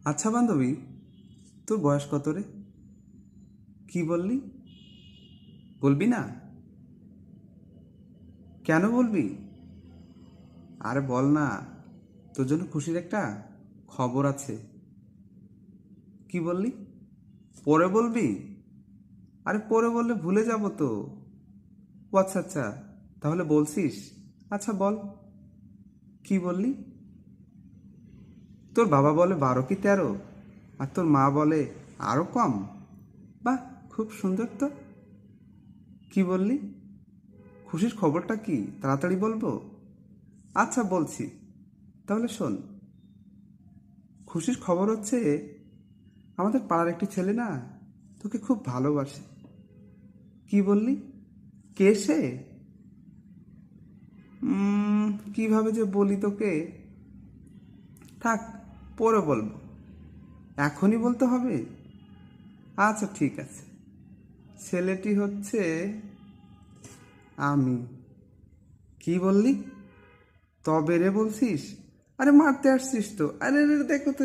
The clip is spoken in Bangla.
আচ্ছা বান্ধবী, তোর বয়স কত রে? কি বললি? বলবি না? কেন বলবি? আরে বল না, তোর জন্য খুশির একটা খবর আছে। কি বললি? পরে বলবি? আরে পরে বললে ভুলে যাব তো। ও আচ্ছা আচ্ছা, তাহলে বলছিস? আচ্ছা বল, কি বললি? তোর বাবা বলে 12 কি 13, আর তোর মা বলে আরও কম। বাহ, খুব সুন্দর তো। কি বললি? খুশির খবরটা কি তাড়াতাড়ি বলবো? আচ্ছা বলছি, তাহলে শোন। খুশির খবর হচ্ছে, আমাদের পাড়ার একটি ছেলে না তোকে খুব ভালোবাসে। কি বললি? কে সে? কিভাবে যে বলি তোকে, থাক, পরে বলবো। এখনই বলতে হবে? আচ্ছা ঠিক আছে। ছেলেটি হচ্ছে আমি। কি বললি? তবে রে বলছিস? আরে মারতে আসছিস তো? আরে রে দেখো তো।